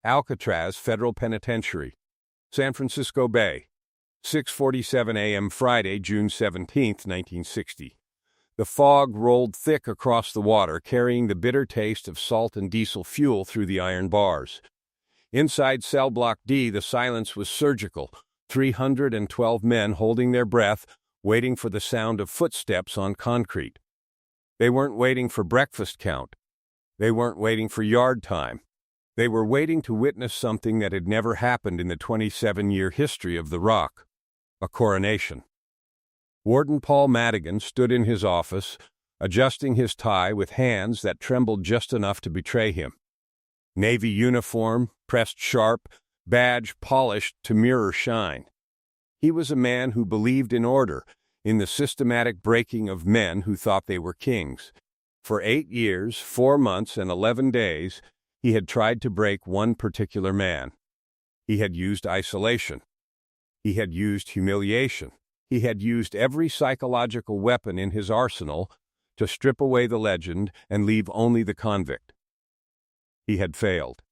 Alcatraz Federal Penitentiary, San Francisco Bay, 6:47 a.m. Friday, June 17, 1960. The fog rolled thick across the water, carrying the bitter taste of salt and diesel fuel through the iron bars. Inside cell block D, the silence was surgical. 312 men holding their breath, waiting for the sound of footsteps on concrete. They weren't waiting for breakfast count. They weren't waiting for yard time. They were waiting to witness something that had never happened in the 27-year history of the Rock: a coronation. Warden Paul Madigan stood in his office, adjusting his tie with hands that trembled just enough to betray him. Navy uniform, pressed sharp, badge polished to mirror shine. He was a man who believed in order, in the systematic breaking of men who thought they were kings. For 8 years, 4 months, and 11 days, he had tried to break one particular man. He had used isolation. He had used humiliation. He had used every psychological weapon in his arsenal to strip away the legend and leave only the convict. He had failed.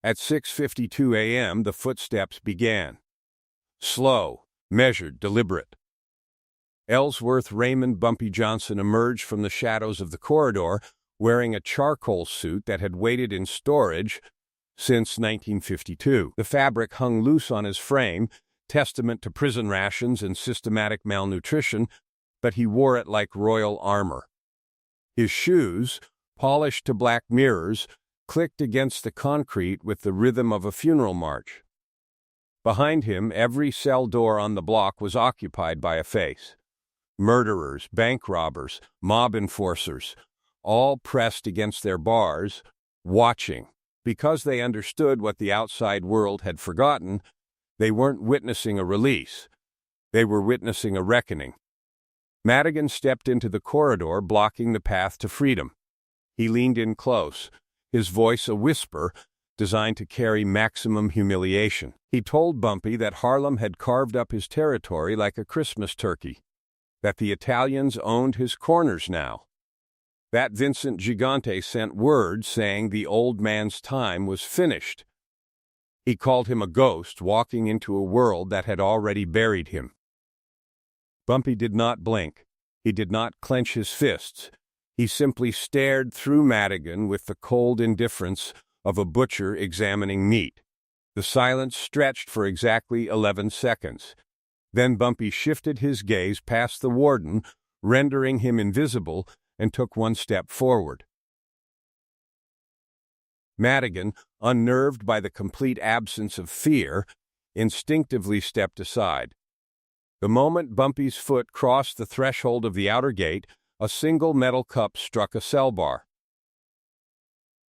At 6:52 a.m., the footsteps began. Slow, measured, deliberate. Ellsworth Raymond Bumpy Johnson emerged from the shadows of the corridor, wearing a charcoal suit that had waited in storage since 1952. The fabric hung loose on his frame, testament to prison rations and systematic malnutrition, but he wore it like royal armor. His shoes, polished to black mirrors, clicked against the concrete with the rhythm of a funeral march. Behind him, every cell door on the block was occupied by a face. Murderers, bank robbers, mob enforcers, all pressed against their bars, watching. Because they understood what the outside world had forgotten, they weren't witnessing a release. They were witnessing a reckoning. Madigan stepped into the corridor, blocking the path to freedom. He leaned in close, his voice a whisper, designed to carry maximum humiliation. He told Bumpy that Harlem had carved up his territory like a Christmas turkey, that the Italians owned his corners now, that Vincent Gigante sent word saying the old man's time was finished. He called him a ghost walking into a world that had already buried him. Bumpy did not blink. He did not clench his fists. He simply stared through Madigan with the cold indifference of a butcher examining meat. The silence stretched for exactly 11 seconds. Then Bumpy shifted his gaze past the warden, rendering him invisible, and took one step forward. Madigan, unnerved by the complete absence of fear, instinctively stepped aside. The moment Bumpy's foot crossed the threshold of the outer gate, a single metal cup struck a cell bar.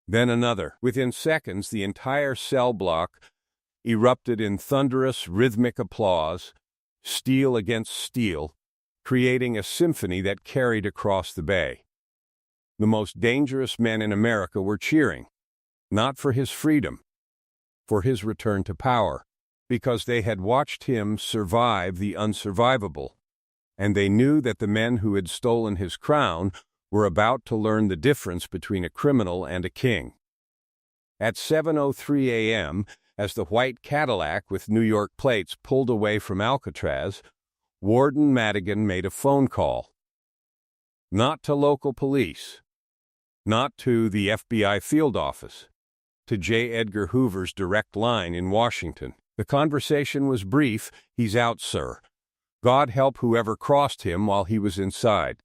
Then another. Within seconds, the entire cell block erupted in thunderous, rhythmic applause, steel against steel, creating a symphony that carried across the bay. The most dangerous men in America were cheering, not for his freedom, for his return to power, because they had watched him survive the unsurvivable, and they knew that the men who had stolen his crown were about to learn the difference between a criminal and a king. At 7:03 a.m., as the white Cadillac with New York plates pulled away from Alcatraz, Warden Madigan made a phone call. Not to local police, not to the FBI field office, to J. Edgar Hoover's direct line in Washington. The conversation was brief. "He's out, sir. God help whoever crossed him while he was inside."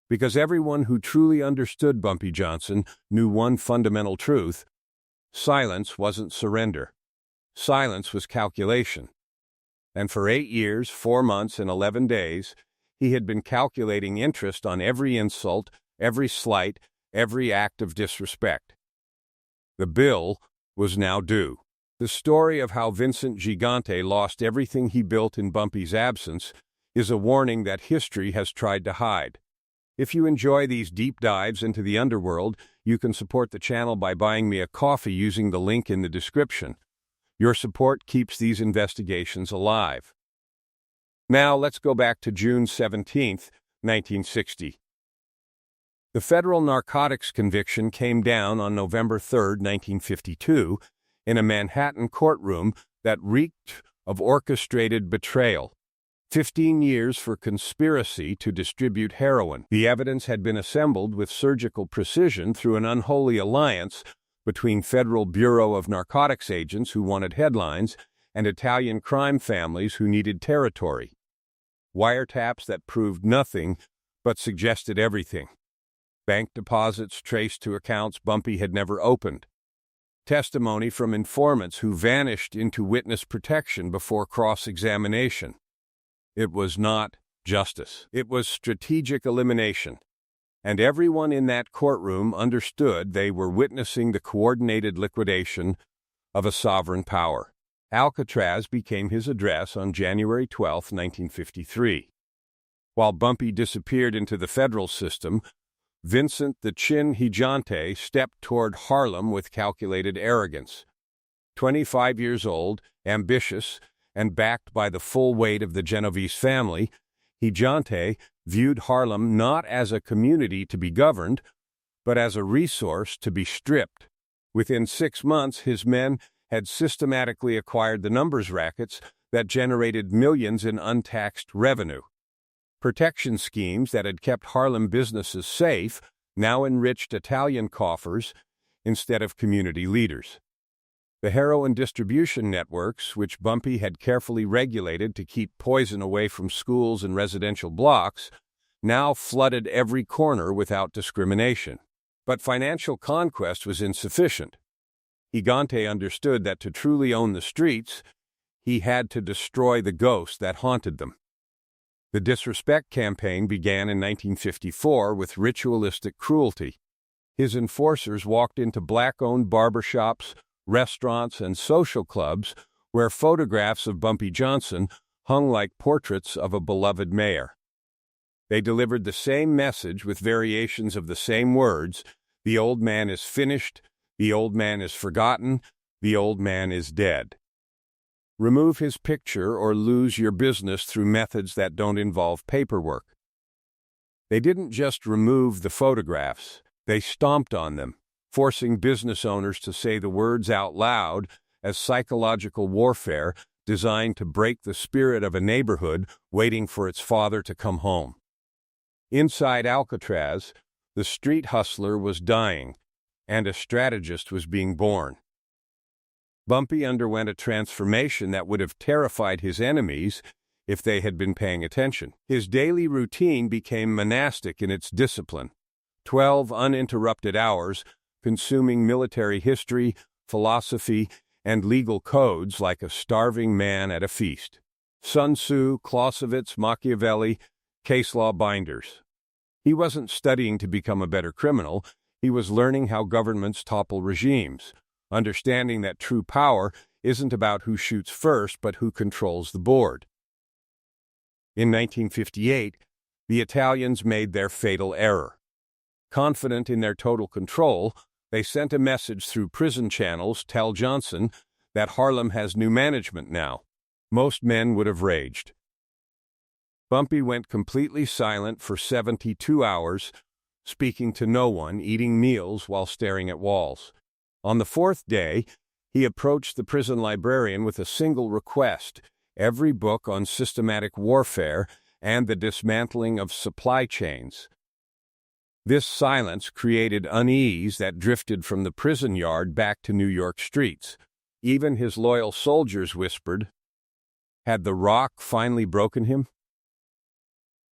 Because everyone who truly understood Bumpy Johnson knew one fundamental truth: silence wasn't surrender. Silence was calculation. And for 8 years, 4 months, and 11 days, he had been calculating interest on every insult, every slight, every act of disrespect. The bill was now due. The story of how Vincent Gigante lost everything he built in Bumpy's absence is a warning that history has tried to hide. If you enjoy these deep dives into the underworld, you can support the channel by buying me a coffee using the link in the description. Your support keeps these investigations alive. Now let's go back to June 17, 1960. The federal narcotics conviction came down on November 3, 1952, in a Manhattan courtroom that reeked of orchestrated betrayal. 15 years for conspiracy to distribute heroin. The evidence had been assembled with surgical precision through an unholy alliance between Federal Bureau of Narcotics agents who wanted headlines and Italian crime families who needed territory. Wiretaps that proved nothing but suggested everything. Bank deposits traced to accounts Bumpy had never opened. Testimony from informants who vanished into witness protection before cross-examination. It was not justice. It was strategic elimination. And everyone in that courtroom understood they were witnessing the coordinated liquidation of a sovereign power. Alcatraz became his address on January 12, 1953. While Bumpy disappeared into the federal system, Vincent the Chin Gigante stepped toward Harlem with calculated arrogance. 25 years old, ambitious, and backed by the full weight of the Genovese family, Gigante viewed Harlem not as a community to be governed, but as a resource to be stripped. Within 6 months, his men had systematically acquired the numbers rackets that generated millions in untaxed revenue. Protection schemes that had kept Harlem businesses safe now enriched Italian coffers instead of community leaders. The heroin distribution networks, which Bumpy had carefully regulated to keep poison away from schools and residential blocks, now flooded every corner without discrimination. But financial conquest was insufficient. Gigante understood that to truly own the streets, he had to destroy the ghost that haunted them. The disrespect campaign began in 1954 with ritualistic cruelty. His enforcers walked into black-owned barbershops, restaurants, and social clubs where photographs of Bumpy Johnson hung like portraits of a beloved mayor. They delivered the same message with variations of the same words: the old man is finished, the old man is forgotten, the old man is dead. Remove his picture or lose your business through methods that don't involve paperwork. They didn't just remove the photographs, they stomped on them, forcing business owners to say the words out loud as psychological warfare designed to break the spirit of a neighborhood waiting for its father to come home. Inside Alcatraz, the street hustler was dying, and a strategist was being born. Bumpy underwent a transformation that would have terrified his enemies if they had been paying attention. His daily routine became monastic in its discipline. 12 uninterrupted hours, consuming military history, philosophy, and legal codes like a starving man at a feast. Sun Tzu, Clausewitz, Machiavelli, case law binders. He wasn't studying to become a better criminal, he was learning how governments topple regimes, understanding that true power isn't about who shoots first but who controls the board. In 1958, the Italians made their fatal error. Confident in their total control, they sent a message through prison channels: tell Johnson that Harlem has new management now. Most men would have raged. Bumpy went completely silent for 72 hours, speaking to no one, eating meals while staring at walls. On the 4th day, he approached the prison librarian with a single request: every book on systematic warfare and the dismantling of supply chains. This silence created unease that drifted from the prison yard back to New York streets. Even his loyal soldiers whispered, had the rock finally broken him?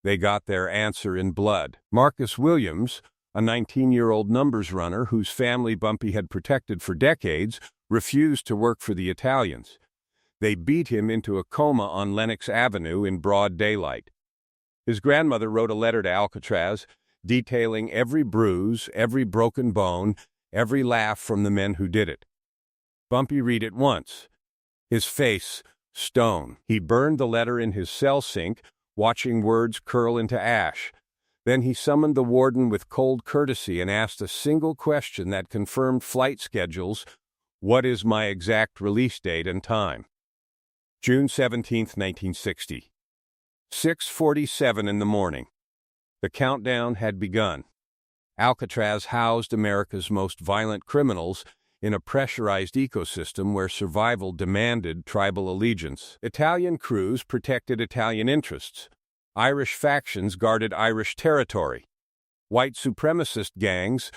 They got their answer in blood. Marcus Williams, a 19-year-old numbers runner whose family Bumpy had protected for decades, refused to work for the Italians. They beat him into a coma on Lenox Avenue in broad daylight. His grandmother wrote a letter to Alcatraz, detailing every bruise, every broken bone, every laugh from the men who did it. Bumpy read it once. His face stone. He burned the letter in his cell sink, watching words curl into ash. Then he summoned the warden with cold courtesy and asked a single question that confirmed flight schedules: what is my exact release date and time? June 17, 1960. 6:47 in the morning. The countdown had begun. Alcatraz housed America's most violent criminals, in a pressurized ecosystem where survival demanded tribal allegiance. Italian crews protected Italian interests. Irish factions guarded Irish territory. White supremacist gangs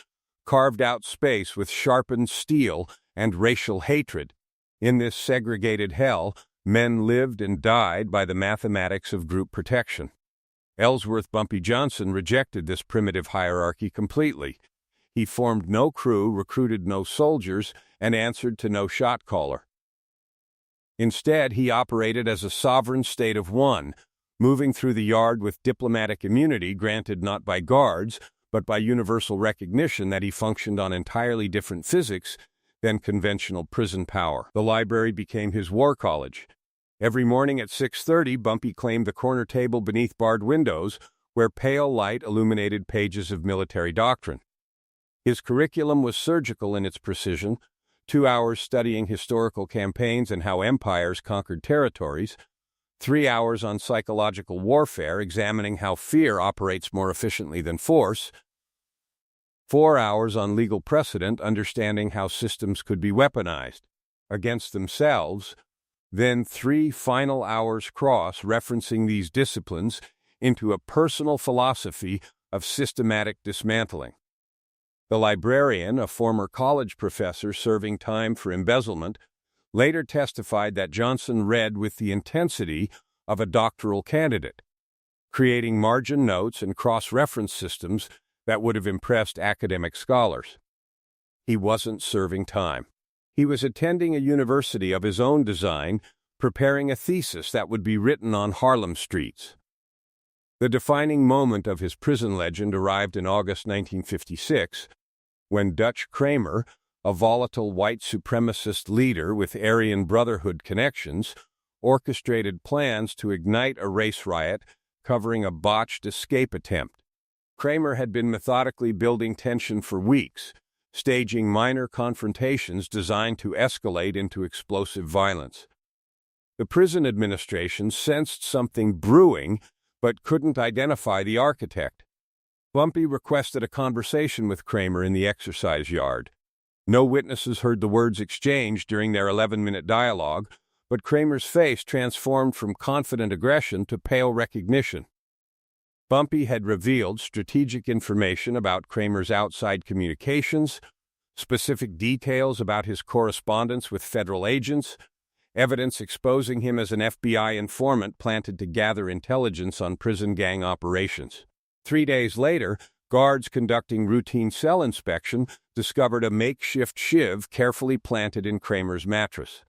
carved out space with sharpened steel and racial hatred. In this segregated hell, men lived and died by the mathematics of group protection. Ellsworth Bumpy Johnson rejected this primitive hierarchy completely. He formed no crew, recruited no soldiers, and answered to no shot caller. Instead, he operated as a sovereign state of one, moving through the yard with diplomatic immunity granted not by guards, but by universal recognition that he functioned on entirely different physics than conventional prison power. The library became his war college. Every morning at 6:30, Bumpy claimed the corner table beneath barred windows, where pale light illuminated pages of military doctrine. His curriculum was surgical in its precision, 2 hours studying historical campaigns and how empires conquered territories, 3 hours on psychological warfare, examining how fear operates more efficiently than force, 4 hours on legal precedent, understanding how systems could be weaponized against themselves, then 3 final hours cross-referencing these disciplines into a personal philosophy of systematic dismantling. The librarian, a former college professor serving time for embezzlement, later testified that Johnson read with the intensity of a doctoral candidate, creating margin notes and cross-reference systems that would have impressed academic scholars. He wasn't serving time. He was attending a university of his own design, preparing a thesis that would be written on Harlem streets. The defining moment of his prison legend arrived in August 1956, when Dutch Kramer, a volatile white supremacist leader with Aryan Brotherhood connections, orchestrated plans to ignite a race riot covering a botched escape attempt. Kramer had been methodically building tension for weeks, staging minor confrontations designed to escalate into explosive violence. The prison administration sensed something brewing, but couldn't identify the architect. Bumpy requested a conversation with Kramer in the exercise yard. No witnesses heard the words exchanged during their 11-minute dialogue, but Kramer's face transformed from confident aggression to pale recognition. Bumpy had revealed strategic information about Kramer's outside communications, specific details about his correspondence with federal agents, evidence exposing him as an FBI informant planted to gather intelligence on prison gang operations. 3 days later, guards conducting routine cell inspection discovered a makeshift shiv carefully planted in Kramer's mattress.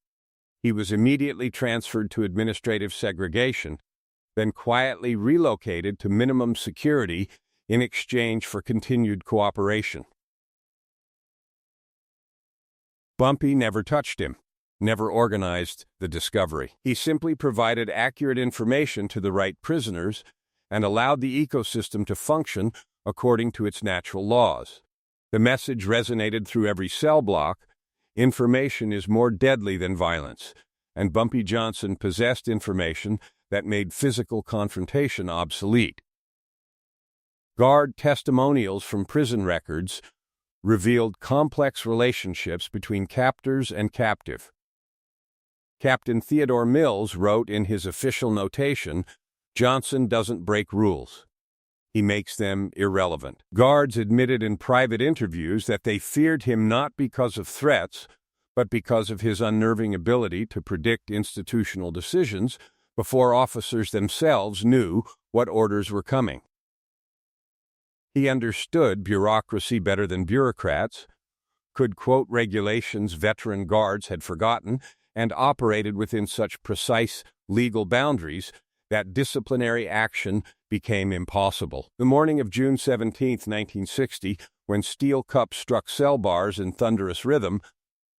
He was immediately transferred to administrative segregation, then quietly relocated to minimum security in exchange for continued cooperation. Bumpy never touched him, never organized the discovery. He simply provided accurate information to the right prisoners and allowed the ecosystem to function according to its natural laws. The message resonated through every cell block: information is more deadly than violence, and Bumpy Johnson possessed information that made physical confrontation obsolete. Guard testimonials from prison records revealed complex relationships between captors and captive. Captain Theodore Mills wrote in his official notation, "Johnson doesn't break rules. He makes them irrelevant." Guards admitted in private interviews that they feared him not because of threats, but because of his unnerving ability to predict institutional decisions before officers themselves knew what orders were coming. He understood bureaucracy better than bureaucrats, could quote regulations veteran guards had forgotten, and operated within such precise legal boundaries that disciplinary action became impossible. The morning of June 17, 1960, when steel cups struck cell bars in thunderous rhythm,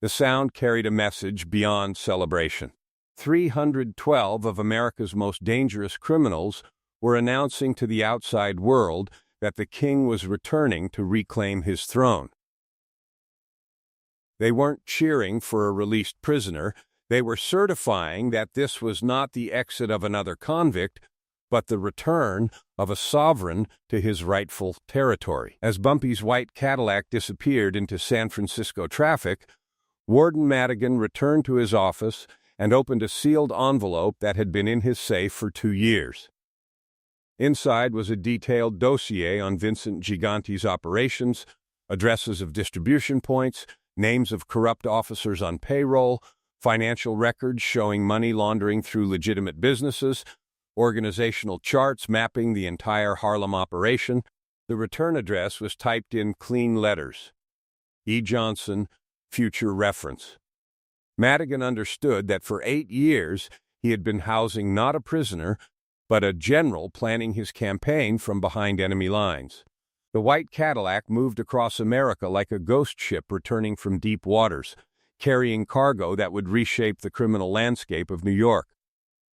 the sound carried a message beyond celebration. 312 of America's most dangerous criminals were announcing to the outside world that the king was returning to reclaim his throne. They weren't cheering for a released prisoner. They were certifying that this was not the exit of another convict, but the return of a sovereign to his rightful territory. As Bumpy's white Cadillac disappeared into San Francisco traffic, Warden Madigan returned to his office and opened a sealed envelope that had been in his safe for 2 years. Inside was a detailed dossier on Vincent Gigante's operations, addresses of distribution points, names of corrupt officers on payroll, financial records showing money laundering through legitimate businesses, organizational charts mapping the entire Harlem operation. The return address was typed in clean letters. E. Johnson, future reference. Madigan understood that for 8 years he had been housing not a prisoner, but a general planning his campaign from behind enemy lines. The white Cadillac moved across America like a ghost ship returning from deep waters, carrying cargo that would reshape the criminal landscape of New York.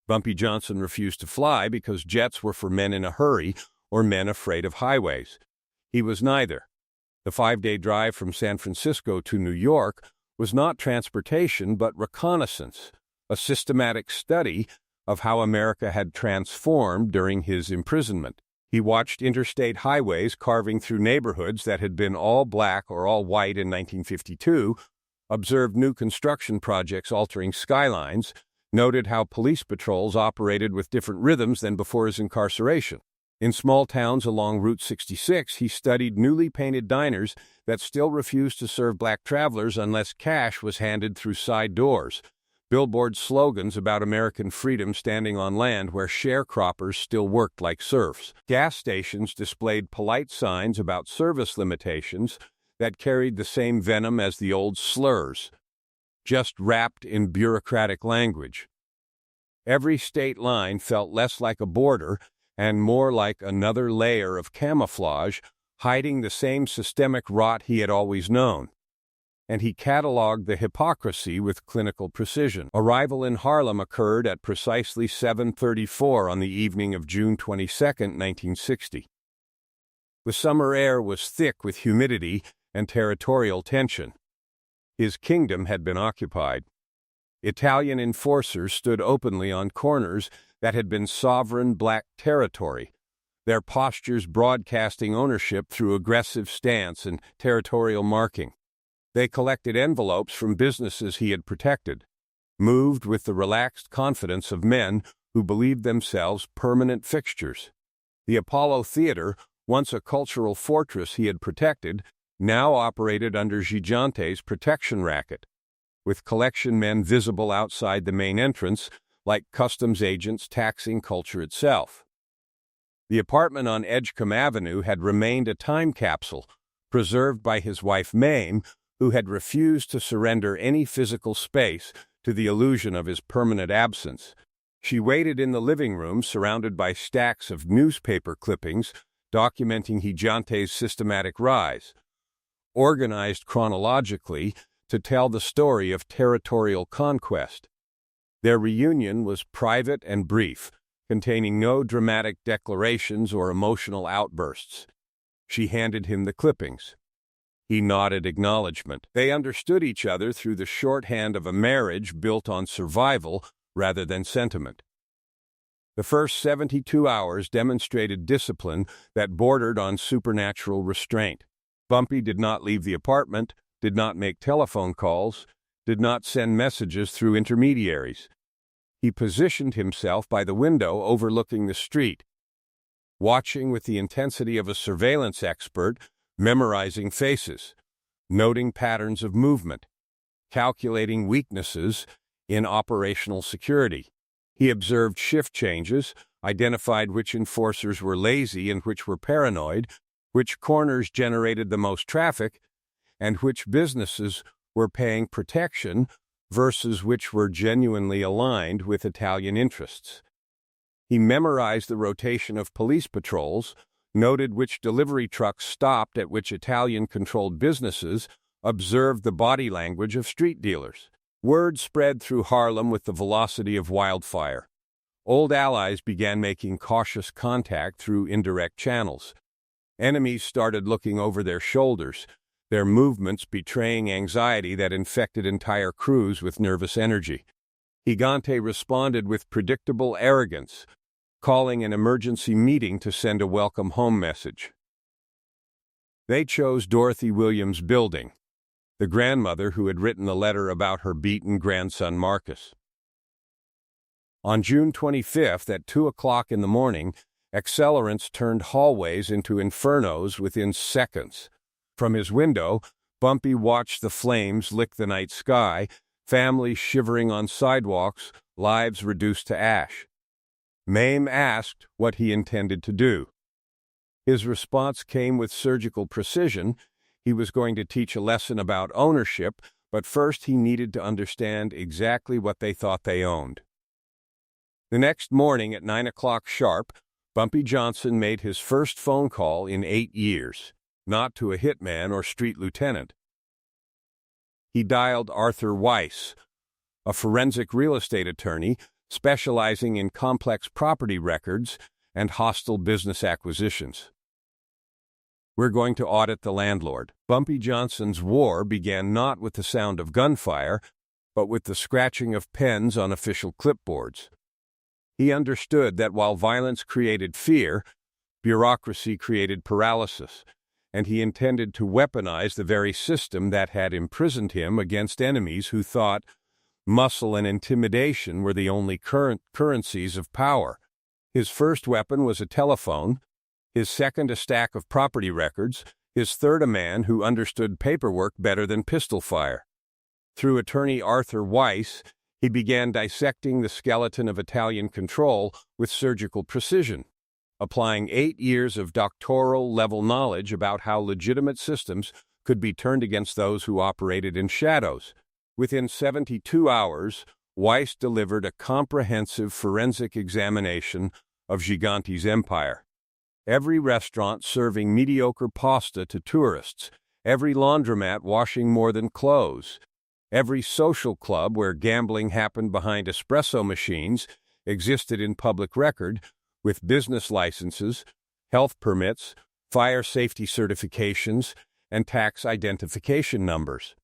Bumpy Johnson refused to fly because jets were for men in a hurry or men afraid of highways. He was neither. The 5-day drive from San Francisco to New York was not transportation but reconnaissance, a systematic study of how America had transformed during his imprisonment. He watched interstate highways carving through neighborhoods that had been all black or all white in 1952, observed new construction projects altering skylines, noted how police patrols operated with different rhythms than before his incarceration. In small towns along Route 66, he studied newly painted diners that still refused to serve black travelers unless cash was handed through side doors, billboard slogans about American freedom standing on land where sharecroppers still worked like serfs. Gas stations displayed polite signs about service limitations that carried the same venom as the old slurs, just wrapped in bureaucratic language. Every state line felt less like a border and more like another layer of camouflage, hiding the same systemic rot he had always known. And he cataloged the hypocrisy with clinical precision. Arrival in Harlem occurred at precisely 7:34 on the evening of June 22, 1960. The summer air was thick with humidity and territorial tension. His kingdom had been occupied. Italian enforcers stood openly on corners that had been sovereign black territory, their postures broadcasting ownership through aggressive stance and territorial marking. They collected envelopes from businesses he had protected, moved with the relaxed confidence of men who believed themselves permanent fixtures. The Apollo Theater, once a cultural fortress he had protected, now operated under Gigante's protection racket, with collection men visible outside the main entrance, like customs agents taxing culture itself. The apartment on Edgecombe Avenue had remained a time capsule, preserved by his wife Mame, who had refused to surrender any physical space to the illusion of his permanent absence. She waited in the living room surrounded by stacks of newspaper clippings documenting Gigante's systematic rise, organized chronologically to tell the story of territorial conquest. Their reunion was private and brief, containing no dramatic declarations or emotional outbursts. She handed him the clippings. He nodded acknowledgement. They understood each other through the shorthand of a marriage built on survival rather than sentiment. The first 72 hours demonstrated discipline that bordered on supernatural restraint. Bumpy did not leave the apartment, did not make telephone calls, did not send messages through intermediaries. He positioned himself by the window overlooking the street, watching with the intensity of a surveillance expert, memorizing faces, noting patterns of movement, calculating weaknesses in operational security. He observed shift changes, identified which enforcers were lazy and which were paranoid, which corners generated the most traffic, and which businesses were paying protection versus which were genuinely aligned with Italian interests. He memorized the rotation of police patrols, noted which delivery trucks stopped at which Italian-controlled businesses, observed the body language of street dealers. Word spread through Harlem with the velocity of wildfire. Old allies began making cautious contact through indirect channels. Enemies started looking over their shoulders, their movements betraying anxiety that infected entire crews with nervous energy. Gigante responded with predictable arrogance, calling an emergency meeting to send a welcome home message. They chose Dorothy Williams' building. the grandmother who had written the letter about her beaten grandson Marcus. On June 25th at 2 o'clock in the morning, accelerants turned hallways into infernos within seconds. From his window, Bumpy watched the flames lick the night sky, families shivering on sidewalks, lives reduced to ash. Mame asked what he intended to do. His response came with surgical precision. He was going to teach a lesson about ownership, but first he needed to understand exactly what they thought they owned. The next morning at 9 o'clock sharp, Bumpy Johnson made his first phone call in 8 years, not to a hitman or street lieutenant. He dialed Arthur Weiss, a forensic real estate attorney specializing in complex property records and hostile business acquisitions. "We're going to audit the landlord." Bumpy Johnson's war began not with the sound of gunfire, but with the scratching of pens on official clipboards. He understood that while violence created fear, bureaucracy created paralysis, and he intended to weaponize the very system that had imprisoned him against enemies who thought muscle and intimidation were the only currencies of power. His first weapon was a telephone, his second a stack of property records, his third a man who understood paperwork better than pistol fire. Through attorney Arthur Weiss, he began dissecting the skeleton of Italian control with surgical precision, applying 8 years of doctoral-level knowledge about how legitimate systems could be turned against those who operated in shadows. Within 72 hours, Weiss delivered a comprehensive forensic examination of Gigante's empire. Every restaurant serving mediocre pasta to tourists, every laundromat washing more than clothes, every social club where gambling happened behind espresso machines existed in public record, with business licenses, health permits, fire safety certifications, and tax identification numbers.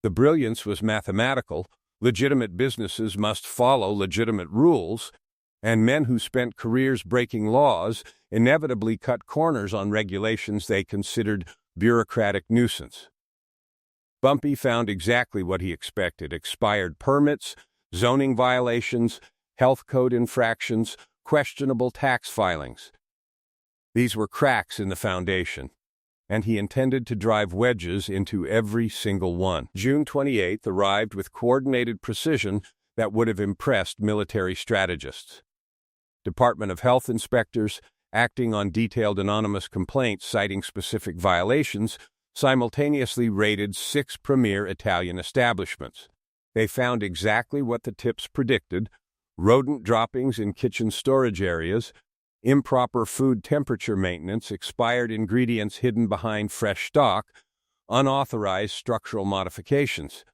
The brilliance was mathematical. Legitimate businesses must follow legitimate rules, and men who spent careers breaking laws inevitably cut corners on regulations they considered bureaucratic nuisance. Bumpy found exactly what he expected: expired permits, zoning violations, health code infractions, questionable tax filings. These were cracks in the foundation, and he intended to drive wedges into every single one. June 28th arrived with coordinated precision that would have impressed military strategists. Department of Health inspectors, acting on detailed anonymous complaints citing specific violations, simultaneously raided 6 premier Italian establishments. They found exactly what the tips predicted: rodent droppings in kitchen storage areas, improper food temperature maintenance, expired ingredients hidden behind fresh stock, unauthorized structural modifications.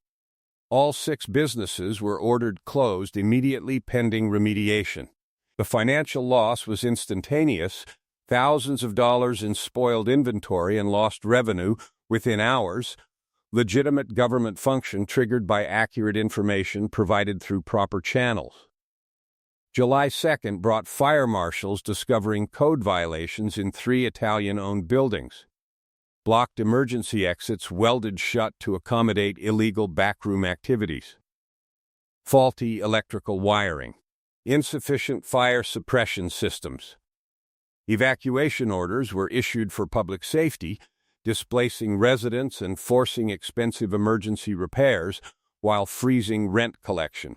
All 6 businesses were ordered closed immediately pending remediation. The financial loss was instantaneous: thousands of dollars in spoiled inventory and lost revenue within hours, legitimate government function triggered by accurate information provided through proper channels. July 2nd brought fire marshals discovering code violations in 3 Italian-owned buildings. Blocked emergency exits welded shut to accommodate illegal backroom activities. Faulty electrical wiring. Insufficient fire suppression systems. Evacuation orders were issued for public safety, displacing residents and forcing expensive emergency repairs while freezing rent collection.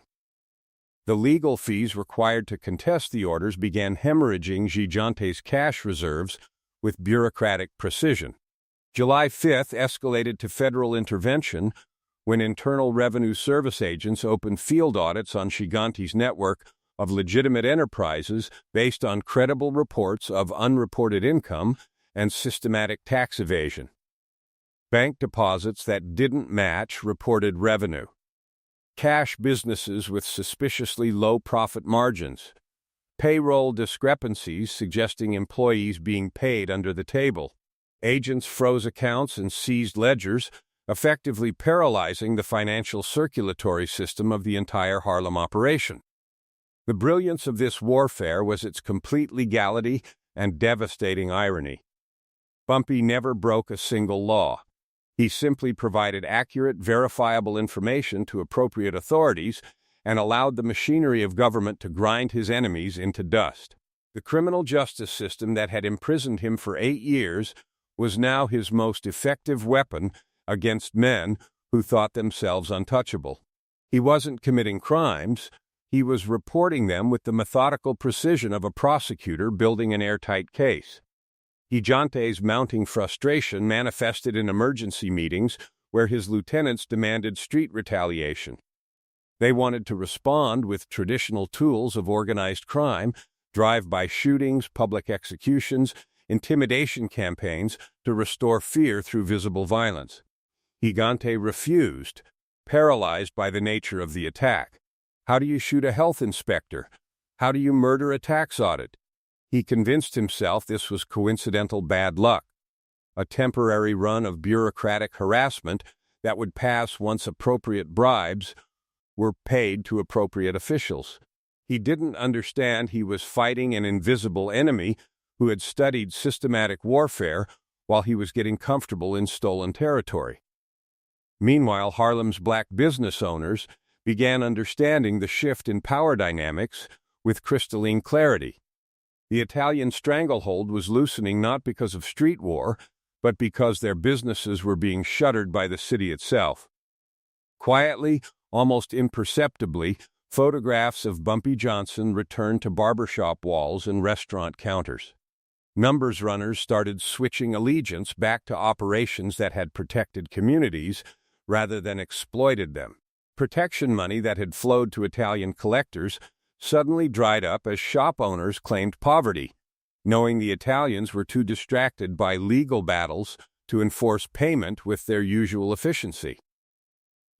The legal fees required to contest the orders began hemorrhaging Gigante's cash reserves with bureaucratic precision. July 5th escalated to federal intervention when Internal Revenue Service agents opened field audits on Gigante's network of legitimate enterprises based on credible reports of unreported income and systematic tax evasion. Bank deposits that didn't match reported revenue. Cash businesses with suspiciously low profit margins. Payroll discrepancies suggesting employees being paid under the table. Agents froze accounts and seized ledgers, effectively paralyzing the financial circulatory system of the entire Harlem operation. The brilliance of this warfare was its complete legality and devastating irony. Bumpy never broke a single law. He simply provided accurate, verifiable information to appropriate authorities and allowed the machinery of government to grind his enemies into dust. The criminal justice system that had imprisoned him for 8 years was now his most effective weapon against men who thought themselves untouchable. He wasn't committing crimes, he was reporting them with the methodical precision of a prosecutor building an airtight case. Gigante's mounting frustration manifested in emergency meetings where his lieutenants demanded street retaliation. They wanted to respond with traditional tools of organized crime, drive-by shootings, public executions, intimidation campaigns to restore fear through visible violence. Gigante refused, paralyzed by the nature of the attack. How do you shoot a health inspector? How do you murder a tax audit? He convinced himself this was coincidental bad luck, a temporary run of bureaucratic harassment that would pass once appropriate bribes were paid to appropriate officials. He didn't understand he was fighting an invisible enemy who had studied systematic warfare while he was getting comfortable in stolen territory. Meanwhile, Harlem's black business owners began understanding the shift in power dynamics with crystalline clarity. The Italian stranglehold was loosening not because of street war, but because their businesses were being shuttered by the city itself. Quietly, almost imperceptibly, photographs of Bumpy Johnson returned to barbershop walls and restaurant counters. Numbers runners started switching allegiance back to operations that had protected communities rather than exploited them. Protection money that had flowed to Italian collectors suddenly dried up as shop owners claimed poverty, knowing the Italians were too distracted by legal battles to enforce payment with their usual efficiency.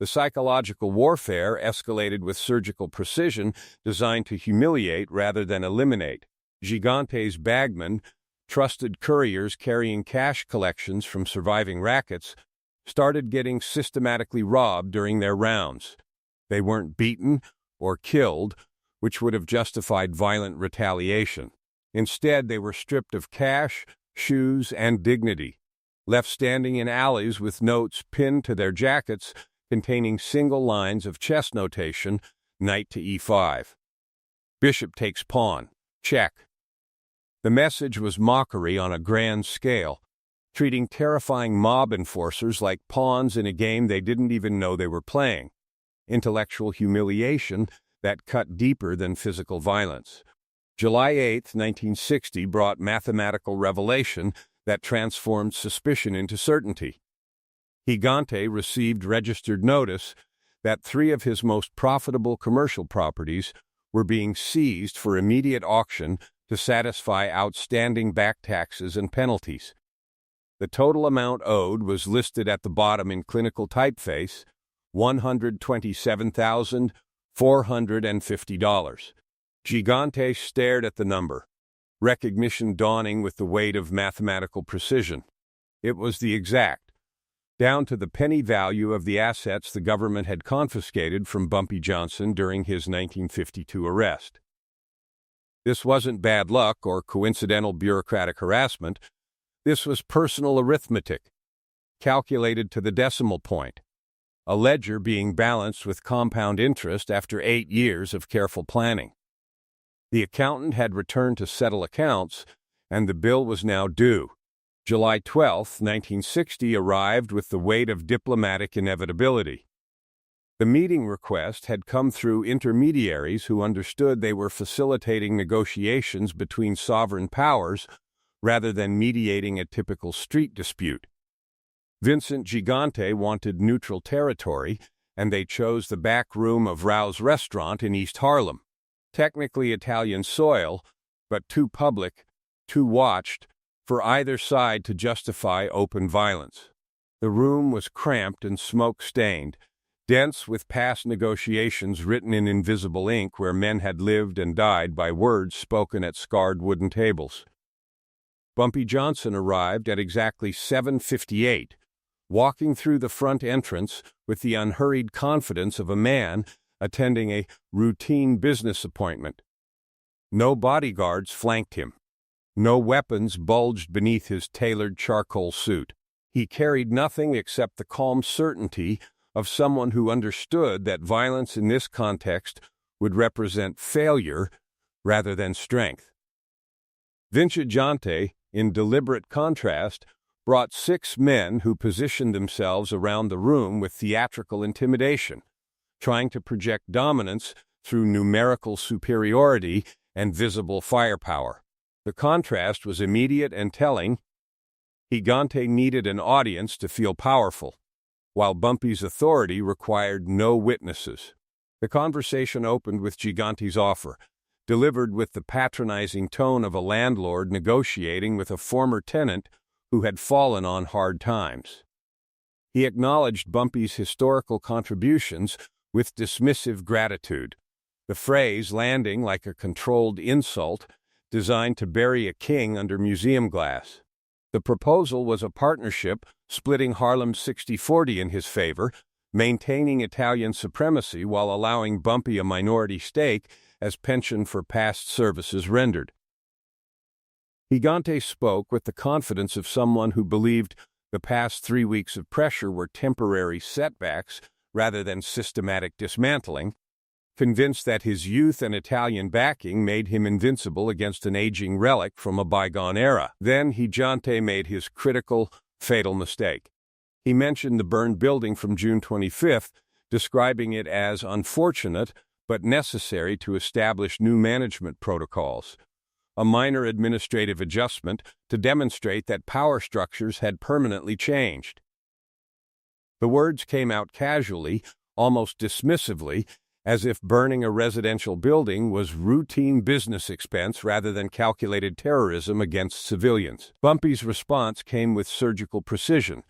The psychological warfare escalated with surgical precision designed to humiliate rather than eliminate. Gigante's bagmen, trusted couriers carrying cash collections from surviving rackets, started getting systematically robbed during their rounds. They weren't beaten or killed, which would have justified violent retaliation. Instead, they were stripped of cash, shoes, and dignity, left standing in alleys with notes pinned to their jackets containing single lines of chess notation, knight to e5. Bishop takes pawn, check. The message was mockery on a grand scale, treating terrifying mob enforcers like pawns in a game they didn't even know they were playing. Intellectual humiliation that cut deeper than physical violence. July 8, 1960 brought mathematical revelation that transformed suspicion into certainty. Gigante received registered notice that 3 of his most profitable commercial properties were being seized for immediate auction to satisfy outstanding back taxes and penalties. The total amount owed was listed at the bottom in clinical typeface, $127,450. Gigante stared at the number, recognition dawning with the weight of mathematical precision. It was the exact, down to the penny value of the assets the government had confiscated from Bumpy Johnson during his 1952 arrest. This wasn't bad luck or coincidental bureaucratic harassment. This was personal arithmetic, calculated to the decimal point, a ledger being balanced with compound interest after 8 years of careful planning. The accountant had returned to settle accounts, and the bill was now due. July 12, 1960 arrived with the weight of diplomatic inevitability. The meeting request had come through intermediaries who understood they were facilitating negotiations between sovereign powers rather than mediating a typical street dispute. Vincent Gigante wanted neutral territory, and they chose the back room of Rao's restaurant in East Harlem. Technically Italian soil, but too public, too watched, for either side to justify open violence. The room was cramped and smoke-stained, dense with past negotiations written in invisible ink where men had lived and died by words spoken at scarred wooden tables. Bumpy Johnson arrived at exactly 7:58, walking through the front entrance with the unhurried confidence of a man attending a routine business appointment. No bodyguards flanked him. No weapons bulged beneath his tailored charcoal suit. He carried nothing except the calm certainty of someone who understood that violence in this context would represent failure rather than strength. Vincente, in deliberate contrast, brought 6 men who positioned themselves around the room with theatrical intimidation, trying to project dominance through numerical superiority and visible firepower. The contrast was immediate and telling. Gigante needed an audience to feel powerful, while Bumpy's authority required no witnesses. The conversation opened with Gigante's offer, delivered with the patronizing tone of a landlord negotiating with a former tenant who had fallen on hard times. He acknowledged Bumpy's historical contributions with dismissive gratitude, the phrase landing like a controlled insult designed to bury a king under museum glass. The proposal was a partnership splitting Harlem 60-40 in his favor, maintaining Italian supremacy while allowing Bumpy a minority stake as pension for past services rendered. Gigante spoke with the confidence of someone who believed the past 3 weeks of pressure were temporary setbacks rather than systematic dismantling, convinced that his youth and Italian backing made him invincible against an aging relic from a bygone era. Then Gigante made his critical, fatal mistake. He mentioned the burned building from June 25th, describing it as unfortunate but necessary to establish new management protocols, a minor administrative adjustment to demonstrate that power structures had permanently changed. The words came out casually, almost dismissively, as if burning a residential building was routine business expense rather than calculated terrorism against civilians. Bumpy's response came with surgical precision,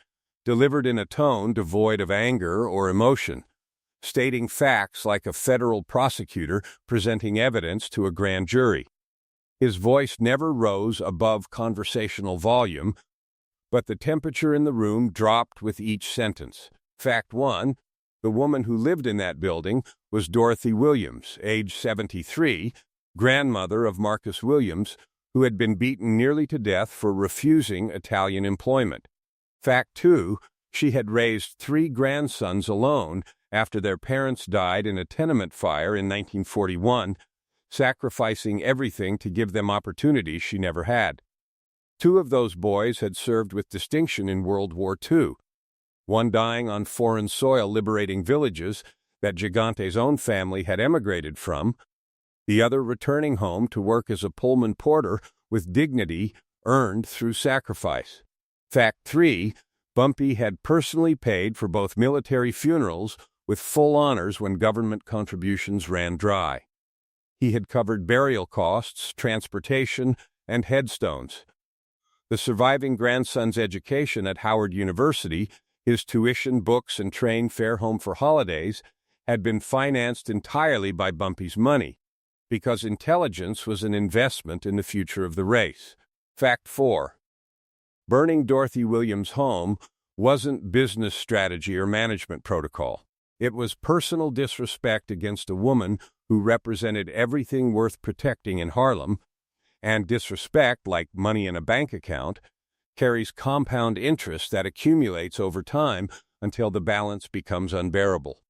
delivered in a tone devoid of anger or emotion, stating facts like a federal prosecutor presenting evidence to a grand jury. His voice never rose above conversational volume, but the temperature in the room dropped with each sentence. Fact 1. The woman who lived in that building was Dorothy Williams, age 73, grandmother of Marcus Williams, who had been beaten nearly to death for refusing Italian employment. Fact 2. She had raised 3 grandsons alone after their parents died in a tenement fire in 1941, sacrificing everything to give them opportunities she never had. 2 of those boys had served with distinction in World War II, one dying on foreign soil liberating villages that Gigante's own family had emigrated from, the other returning home to work as a Pullman porter with dignity earned through sacrifice. Fact 3. Bumpy had personally paid for both military funerals with full honors when government contributions ran dry. He had covered burial costs, transportation, and headstones. The surviving grandson's education at Howard University, his tuition, books, and train fare home for holidays, had been financed entirely by Bumpy's money, because intelligence was an investment in the future of the race. Fact 4. Burning Dorothy Williams' home wasn't business strategy or management protocol. It was personal disrespect against a woman who represented everything worth protecting in Harlem, and disrespect, like money in a bank account, carries compound interest that accumulates over time until the balance becomes unbearable.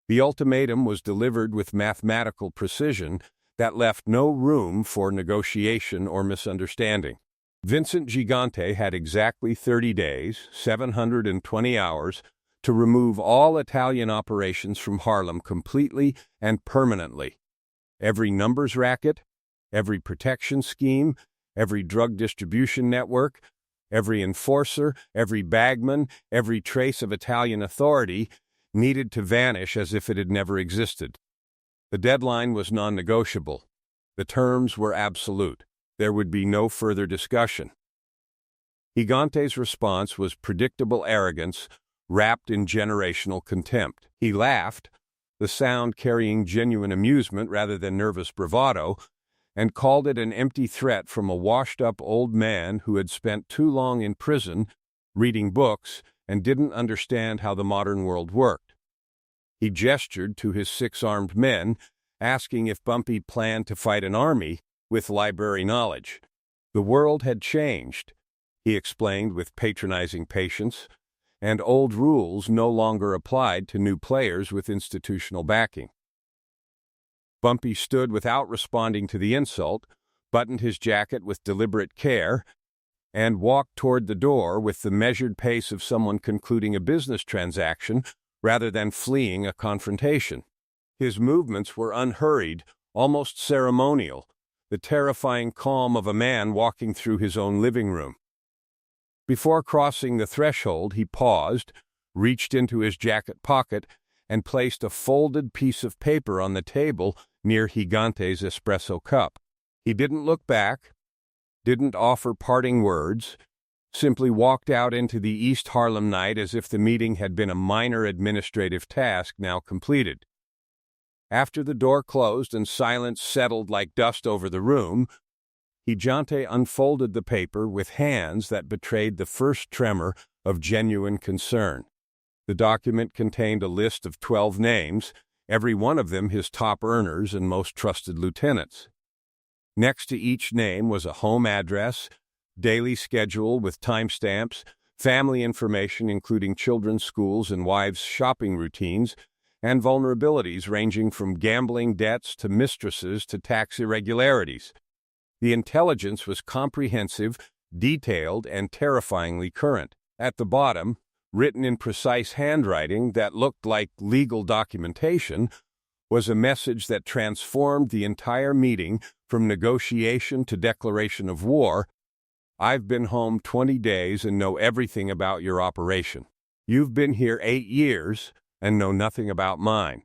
The ultimatum was delivered with mathematical precision that left no room for negotiation or misunderstanding. Vincent Gigante had exactly 30 days, 720 hours, to remove all Italian operations from Harlem completely and permanently. Every numbers racket, every protection scheme, every drug distribution network, every enforcer, every bagman, every trace of Italian authority needed to vanish as if it had never existed. The deadline was non-negotiable. The terms were absolute. There would be no further discussion. Gigante's response was predictable arrogance wrapped in generational contempt. He laughed, the sound carrying genuine amusement rather than nervous bravado, and called it an empty threat from a washed-up old man who had spent too long in prison, reading books, and didn't understand how the modern world worked. He gestured to his 6 armed men, asking if Bumpy planned to fight an army with library knowledge. The world had changed. he explained with patronizing patience, and old rules no longer applied to new players with institutional backing. Bumpy stood without responding to the insult, buttoned his jacket with deliberate care, and walked toward the door with the measured pace of someone concluding a business transaction rather than fleeing a confrontation. His movements were unhurried, almost ceremonial, the terrifying calm of a man walking through his own living room. Before crossing the threshold, he paused, reached into his jacket pocket, and placed a folded piece of paper on the table near Gigante's espresso cup. He didn't look back, didn't offer parting words, simply walked out into the East Harlem night as if the meeting had been a minor administrative task now completed. After the door closed and silence settled like dust over the room, Gigante unfolded the paper with hands that betrayed the first tremor of genuine concern. The document contained a list of 12 names, every one of them his top earners and most trusted lieutenants. Next to each name was a home address, daily schedule with timestamps, family information including children's schools and wives' shopping routines, and vulnerabilities ranging from gambling debts to mistresses to tax irregularities. The intelligence was comprehensive, detailed, and terrifyingly current. At the bottom, written in precise handwriting that looked like legal documentation, was a message that transformed the entire meeting from negotiation to declaration of war. I've been home 20 days and know everything about your operation. You've been here 8 years and know nothing about mine.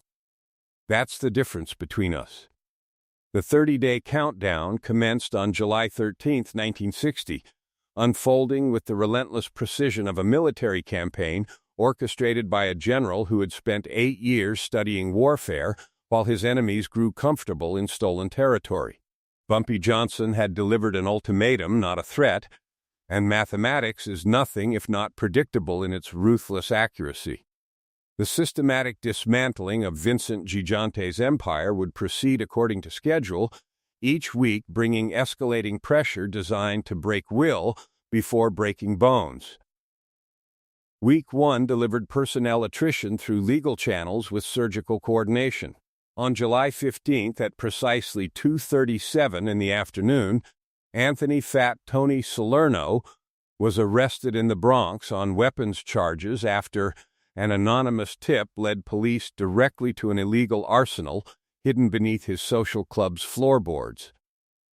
That's the difference between us. The 30-day countdown commenced on July 13, 1960, unfolding with the relentless precision of a military campaign orchestrated by a general who had spent 8 years studying warfare while his enemies grew comfortable in stolen territory. Bumpy Johnson had delivered an ultimatum, not a threat, and mathematics is nothing if not predictable in its ruthless accuracy. The systematic dismantling of Vincent Gigante's empire would proceed according to schedule, each week bringing escalating pressure designed to break will before breaking bones. Week 1 delivered personnel attrition through legal channels with surgical coordination. On July 15th at precisely 2:37 in the afternoon, Anthony Fat Tony Salerno was arrested in the Bronx on weapons charges after an anonymous tip led police directly to an illegal arsenal hidden beneath his social club's floorboards.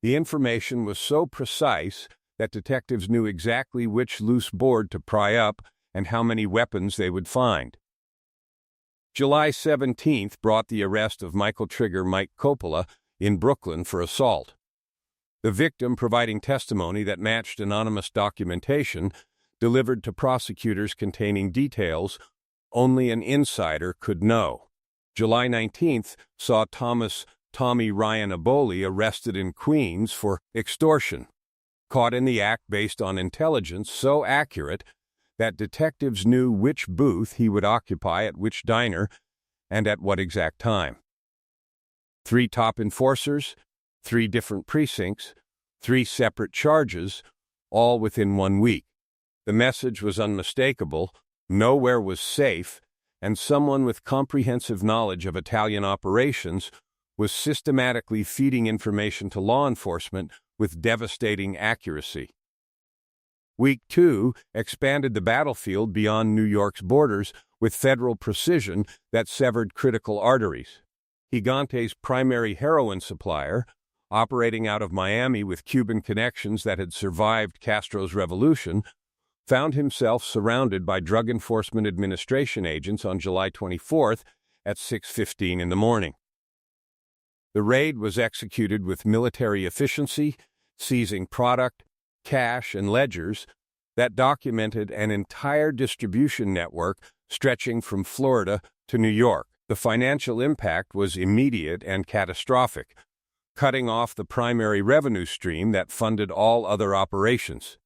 The information was so precise that detectives knew exactly which loose board to pry up and how many weapons they would find. July 17th brought the arrest of Michael Trigger Mike Coppola in Brooklyn for assault. The victim, providing testimony that matched anonymous documentation delivered to prosecutors containing details only an insider could know. July 19th saw Tommy Ryan Aboli arrested in Queens for extortion, caught in the act based on intelligence so accurate that detectives knew which booth he would occupy at which diner and at what exact time. 3 top enforcers, 3 different precincts, 3 separate charges, all within 1 week. The message was unmistakable, nowhere was safe, and someone with comprehensive knowledge of Italian operations was systematically feeding information to law enforcement with devastating accuracy. Week 2 expanded the battlefield beyond New York's borders with federal precision that severed critical arteries. Gigante's primary heroin supplier, operating out of Miami with Cuban connections that had survived Castro's revolution, found himself surrounded by Drug Enforcement Administration agents on July 24th at 6:15 in the morning. The raid was executed with military efficiency, seizing product, cash, and ledgers that documented an entire distribution network stretching from Florida to New York. The financial impact was immediate and catastrophic, cutting off the primary revenue stream that funded all other operations.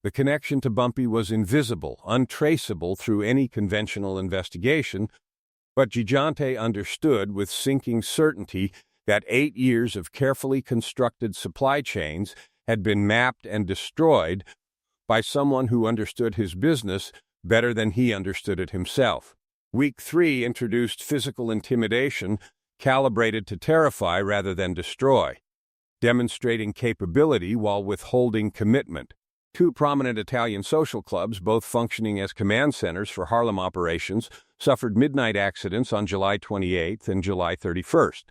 The connection to Bumpy was invisible, untraceable through any conventional investigation, but Gigante understood with sinking certainty that 8 years of carefully constructed supply chains had been mapped and destroyed by someone who understood his business better than he understood it himself. Week 3 introduced physical intimidation, calibrated to terrify rather than destroy, demonstrating capability while withholding commitment. 2 prominent Italian social clubs, both functioning as command centers for Harlem operations, suffered midnight accidents on July 28th and July 31st.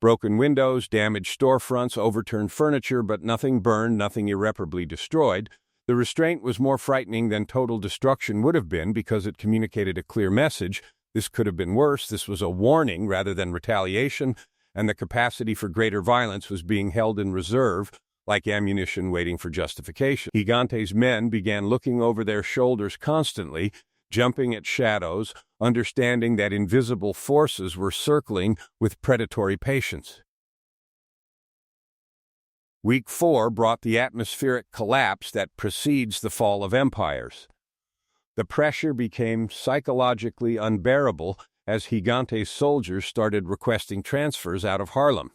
Broken windows, damaged storefronts, overturned furniture, but nothing burned, nothing irreparably destroyed. The restraint was more frightening than total destruction would have been because it communicated a clear message. This could have been worse. This was a warning rather than retaliation, and the capacity for greater violence was being held in reserve, like ammunition waiting for justification. Gigante's men began looking over their shoulders constantly, jumping at shadows, understanding that invisible forces were circling with predatory patience. Week 4 brought the atmospheric collapse that precedes the fall of empires. The pressure became psychologically unbearable as Gigante's soldiers started requesting transfers out of Harlem,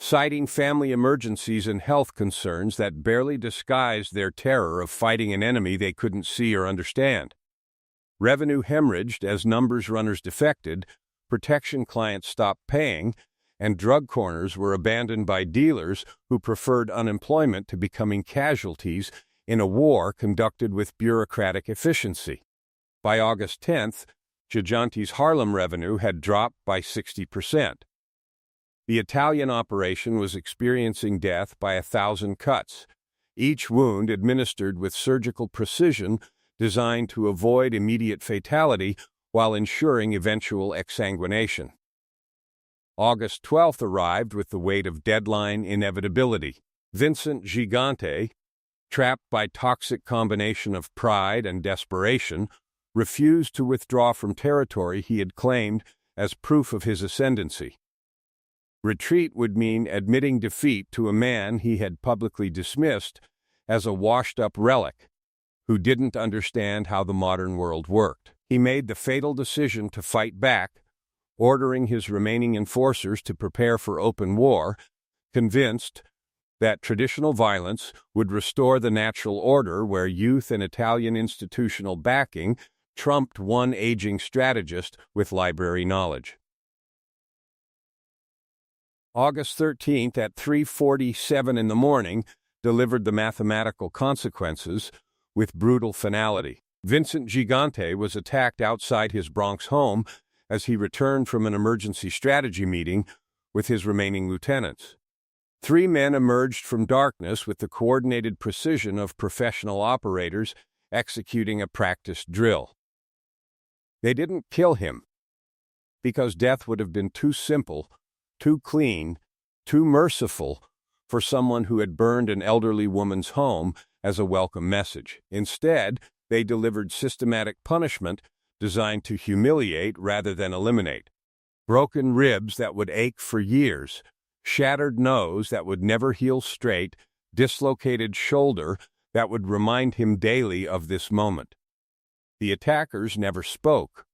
citing family emergencies and health concerns that barely disguised their terror of fighting an enemy they couldn't see or understand. Revenue hemorrhaged as numbers runners defected, protection clients stopped paying, and drug corners were abandoned by dealers who preferred unemployment to becoming casualties in a war conducted with bureaucratic efficiency. By August 10th, Gigante's Harlem revenue had dropped by 60%. The Italian operation was experiencing death by 1,000 cuts, each wound administered with surgical precision designed to avoid immediate fatality while ensuring eventual exsanguination. August 12th arrived with the weight of deadline inevitability. Vincent Gigante, trapped by toxic combination of pride and desperation, refused to withdraw from territory he had claimed as proof of his ascendancy. Retreat would mean admitting defeat to a man he had publicly dismissed as a washed-up relic who didn't understand how the modern world worked. He made the fatal decision to fight back, ordering his remaining enforcers to prepare for open war, convinced that traditional violence would restore the natural order where youth and Italian institutional backing trumped one aging strategist with library knowledge. August 13th at 3:47 in the morning delivered the mathematical consequences with brutal finality. Vincent Gigante was attacked outside his Bronx home as he returned from an emergency strategy meeting with his remaining lieutenants. 3 men emerged from darkness with the coordinated precision of professional operators executing a practiced drill. They didn't kill him because death would have been too simple, too clean, too merciful for someone who had burned an elderly woman's home as a welcome message. Instead, they delivered systematic punishment designed to humiliate rather than eliminate. Broken ribs that would ache for years, shattered nose that would never heal straight, dislocated shoulder that would remind him daily of this moment. The attackers never spoke,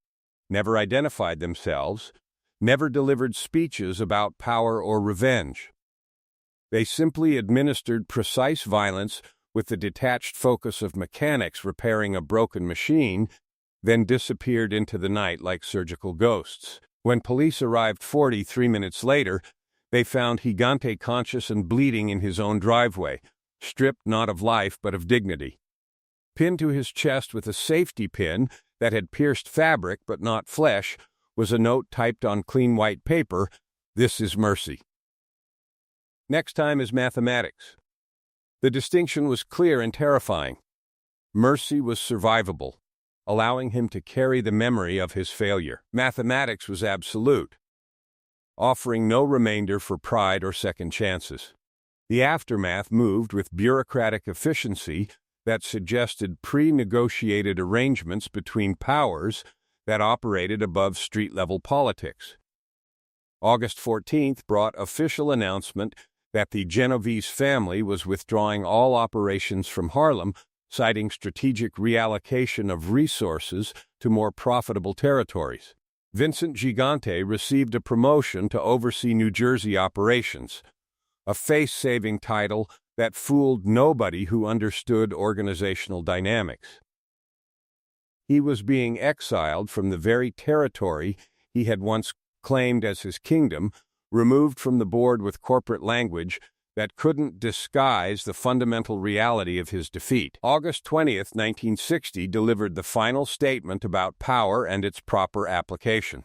never identified themselves, never delivered speeches about power or revenge. They simply administered precise violence with the detached focus of mechanics repairing a broken machine, then disappeared into the night like surgical ghosts. When police arrived 43 minutes later, they found Gigante conscious and bleeding in his own driveway, stripped not of life but of dignity. Pinned to his chest with a safety pin that had pierced fabric but not flesh was a note typed on clean white paper, "This is mercy." Next time is mathematics. The distinction was clear and terrifying. Mercy was survivable, allowing him to carry the memory of his failure. Mathematics was absolute, offering no remainder for pride or second chances. The aftermath moved with bureaucratic efficiency that suggested pre-negotiated arrangements between powers that operated above street-level politics. August 14th brought official announcement that the Genovese family was withdrawing all operations from Harlem, citing strategic reallocation of resources to more profitable territories. Vincent Gigante received a promotion to oversee New Jersey operations, a face-saving title that fooled nobody who understood organizational dynamics. He was being exiled from the very territory he had once claimed as his kingdom, removed from the board with corporate language that couldn't disguise the fundamental reality of his defeat. August 20th, 1960 delivered the final statement about power and its proper application.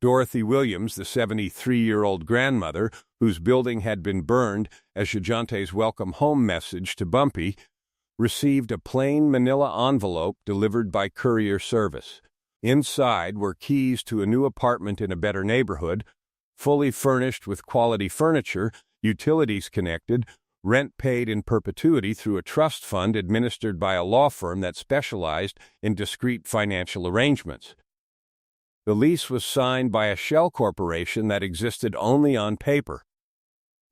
Dorothy Williams, the 73-year-old grandmother, whose building had been burned as Gigante's welcome home message to Bumpy, received a plain manila envelope delivered by courier service. Inside were keys to a new apartment in a better neighborhood, fully furnished with quality furniture, utilities connected, rent paid in perpetuity through a trust fund administered by a law firm that specialized in discreet financial arrangements. The lease was signed by a shell corporation that existed only on paper.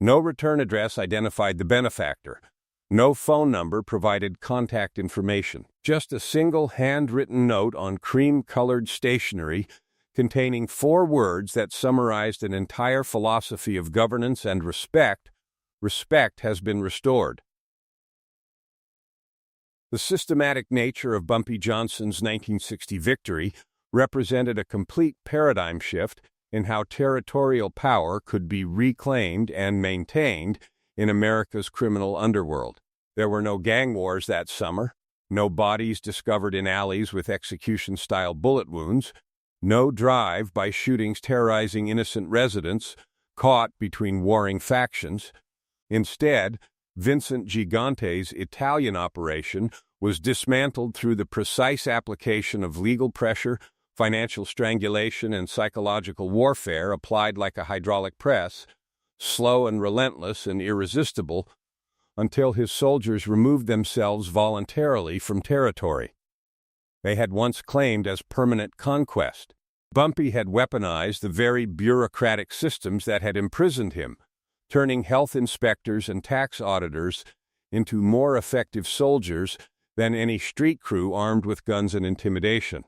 No return address identified the benefactor. No phone number provided contact information. Just a single handwritten note on cream-colored stationery containing 4 words that summarized an entire philosophy of governance and respect. Respect has been restored. The systematic nature of Bumpy Johnson's 1960 victory represented a complete paradigm shift in how territorial power could be reclaimed and maintained in America's criminal underworld. There were no gang wars that summer, no bodies discovered in alleys with execution-style bullet wounds, no drive-by shootings terrorizing innocent residents caught between warring factions. Instead, Vincent Gigante's Italian operation was dismantled through the precise application of legal pressure, financial strangulation, and psychological warfare applied like a hydraulic press, slow and relentless and irresistible, until his soldiers removed themselves voluntarily from territory they had once claimed as permanent conquest. Bumpy had weaponized the very bureaucratic systems that had imprisoned him, turning health inspectors and tax auditors into more effective soldiers than any street crew armed with guns and intimidation.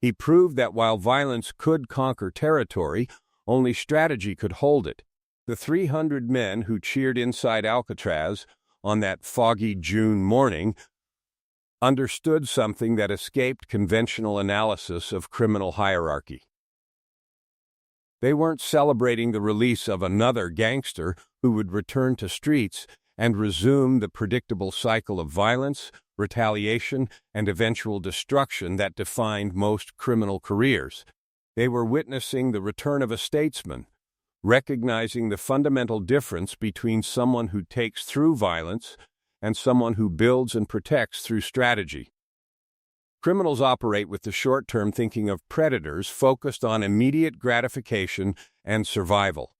He proved that while violence could conquer territory, only strategy could hold it. The 300 men who cheered inside Alcatraz on that foggy June morning understood something that escaped conventional analysis of criminal hierarchy. They weren't celebrating the release of another gangster who would return to streets and resume the predictable cycle of violence, retaliation, and eventual destruction that defined most criminal careers. They were witnessing the return of a statesman, recognizing the fundamental difference between someone who takes through violence and someone who builds and protects through strategy. Criminals operate with the short-term thinking of predators focused on immediate gratification and survival.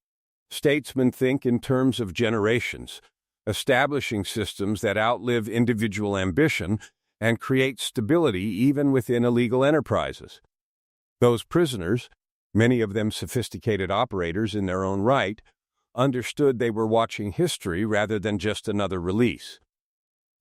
Statesmen think in terms of generations, establishing systems that outlive individual ambition and create stability even within illegal enterprises. Those prisoners, many of them sophisticated operators in their own right, understood they were watching history rather than just another release,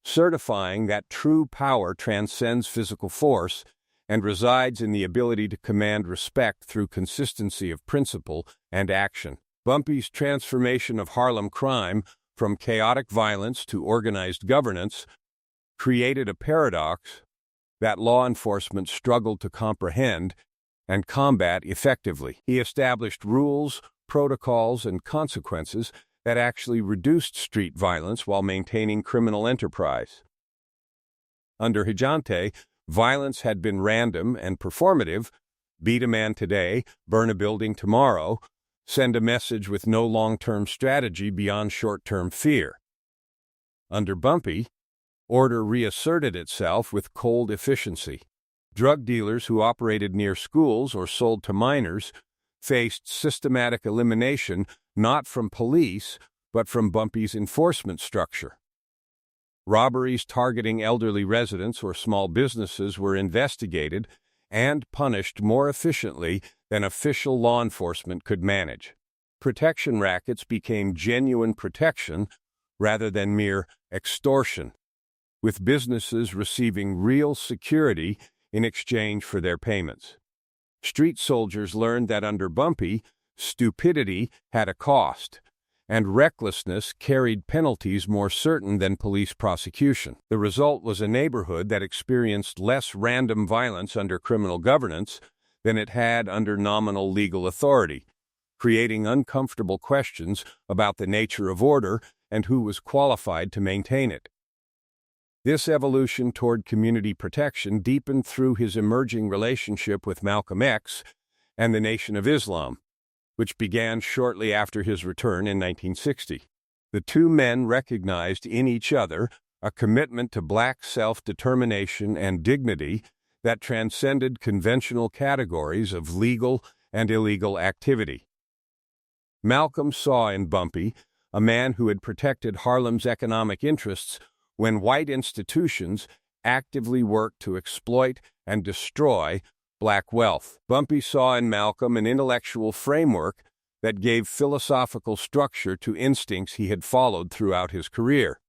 certifying that true power transcends physical force and resides in the ability to command respect through consistency of principle and action. Bumpy's transformation of Harlem crime from chaotic violence to organized governance created a paradox that law enforcement struggled to comprehend and combat effectively. He established rules, protocols, and consequences that actually reduced street violence while maintaining criminal enterprise. Under Gigante, violence had been random and performative: beat a man today, burn a building tomorrow, send a message with no long-term strategy beyond short-term fear. Under Bumpy, order reasserted itself with cold efficiency. Drug dealers who operated near schools or sold to minors faced systematic elimination not from police, but from Bumpy's enforcement structure. Robberies targeting elderly residents or small businesses were investigated and punished more efficiently than official law enforcement could manage. Protection rackets became genuine protection rather than mere extortion, with businesses receiving real security in exchange for their payments. Street soldiers learned that under Bumpy, stupidity had a cost, and recklessness carried penalties more certain than police prosecution. The result was a neighborhood that experienced less random violence under criminal governance than it had under nominal legal authority, creating uncomfortable questions about the nature of order and who was qualified to maintain it. This evolution toward community protection deepened through his emerging relationship with Malcolm X and the Nation of Islam, which began shortly after his return in 1960. The two men recognized in each other a commitment to black self-determination and dignity that transcended conventional categories of legal and illegal activity. Malcolm saw in Bumpy a man who had protected Harlem's economic interests when white institutions actively worked to exploit and destroy black wealth. Bumpy saw in Malcolm an intellectual framework that gave philosophical structure to instincts he had followed throughout his career.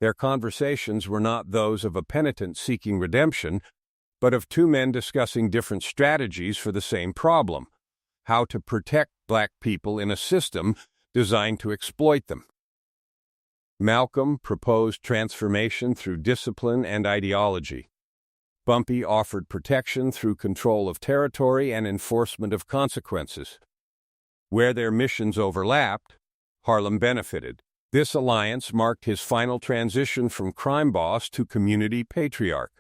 Their conversations were not those of a penitent seeking redemption, but of two men discussing different strategies for the same problem: how to protect black people in a system designed to exploit them. Malcolm proposed transformation through discipline and ideology. Bumpy offered protection through control of territory and enforcement of consequences. Where their missions overlapped, Harlem benefited. This alliance marked his final transition from crime boss to community patriarch,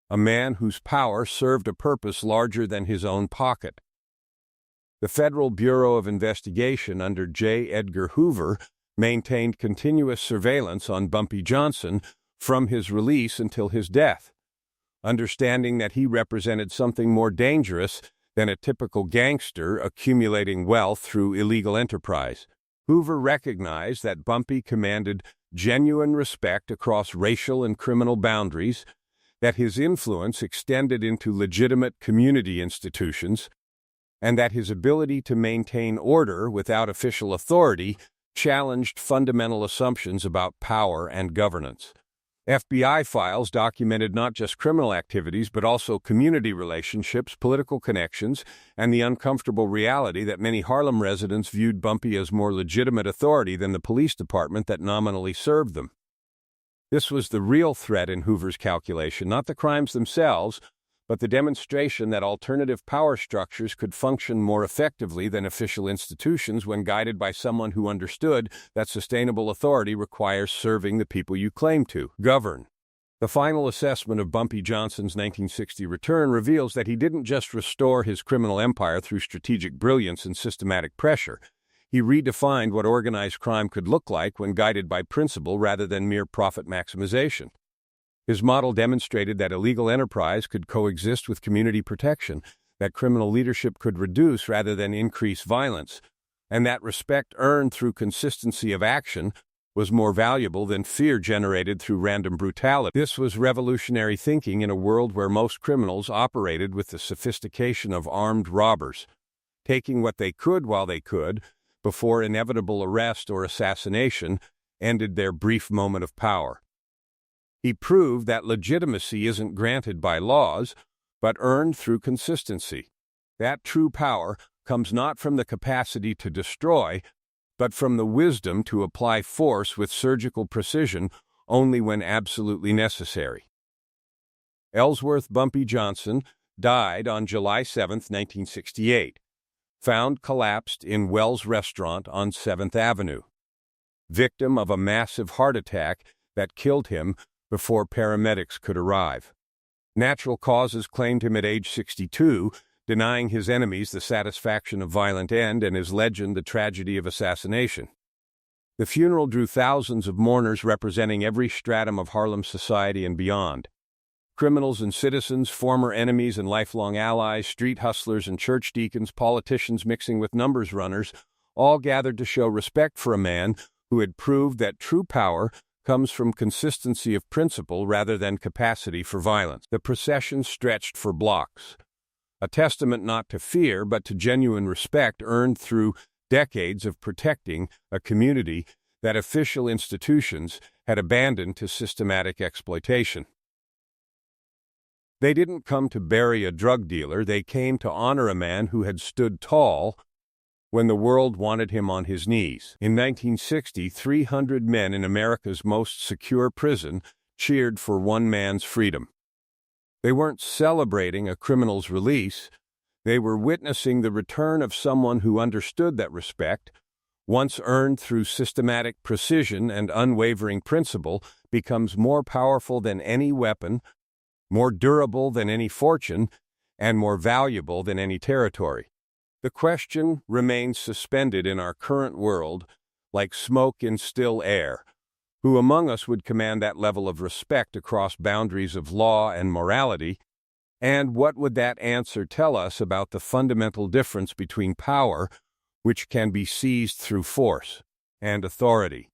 a man whose power served a purpose larger than his own pocket. The Federal Bureau of Investigation under J. Edgar Hoover maintained continuous surveillance on Bumpy Johnson from his release until his death, understanding that he represented something more dangerous than a typical gangster accumulating wealth through illegal enterprise. Hoover recognized that Bumpy commanded genuine respect across racial and criminal boundaries, that his influence extended into legitimate community institutions, and that his ability to maintain order without official authority challenged fundamental assumptions about power and governance. FBI files documented not just criminal activities, but also community relationships, political connections, and the uncomfortable reality that many Harlem residents viewed Bumpy as more legitimate authority than the police department that nominally served them. This was the real threat in Hoover's calculation, not the crimes themselves, but the demonstration that alternative power structures could function more effectively than official institutions when guided by someone who understood that sustainable authority requires serving the people you claim to govern. The final assessment of Bumpy Johnson's 1960 return reveals that he didn't just restore his criminal empire through strategic brilliance and systematic pressure. He redefined what organized crime could look like when guided by principle rather than mere profit maximization. His model demonstrated that illegal enterprise could coexist with community protection, that criminal leadership could reduce rather than increase violence, and that respect earned through consistency of action was more valuable than fear generated through random brutality. This was revolutionary thinking in a world where most criminals operated with the sophistication of armed robbers, taking what they could while they could, before inevitable arrest or assassination ended their brief moment of power. He proved that legitimacy isn't granted by laws, but earned through consistency. That true power comes not from the capacity to destroy, but from the wisdom to apply force with surgical precision only when absolutely necessary. Ellsworth Bumpy Johnson died on July 7, 1968, found collapsed in Wells Restaurant on 7th Avenue, victim of a massive heart attack that killed him before paramedics could arrive. Natural causes claimed him at age 62, denying his enemies the satisfaction of violent end and his legend the tragedy of assassination. The funeral drew thousands of mourners representing every stratum of Harlem society and beyond. Criminals and citizens, former enemies and lifelong allies, street hustlers and church deacons, politicians mixing with numbers runners, all gathered to show respect for a man who had proved that true power comes from consistency of principle rather than capacity for violence. The procession stretched for blocks, a testament not to fear but to genuine respect earned through decades of protecting a community that official institutions had abandoned to systematic exploitation. They didn't come to bury a drug dealer, they came to honor a man who had stood tall when the world wanted him on his knees. In 1960, 300 men in America's most secure prison cheered for one man's freedom. They weren't celebrating a criminal's release. They were witnessing the return of someone who understood that respect, once earned through systematic precision and unwavering principle, becomes more powerful than any weapon, more durable than any fortune, and more valuable than any territory. The question remains suspended in our current world, like smoke in still air. Who among us would command that level of respect across boundaries of law and morality? And what would that answer tell us about the fundamental difference between power, which can be seized through force, and authority,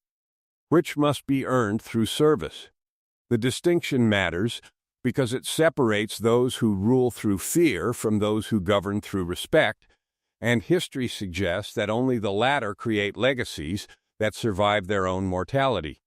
which must be earned through service? The distinction matters because it separates those who rule through fear from those who govern through respect, and history suggests that only the latter create legacies that survive their own mortality.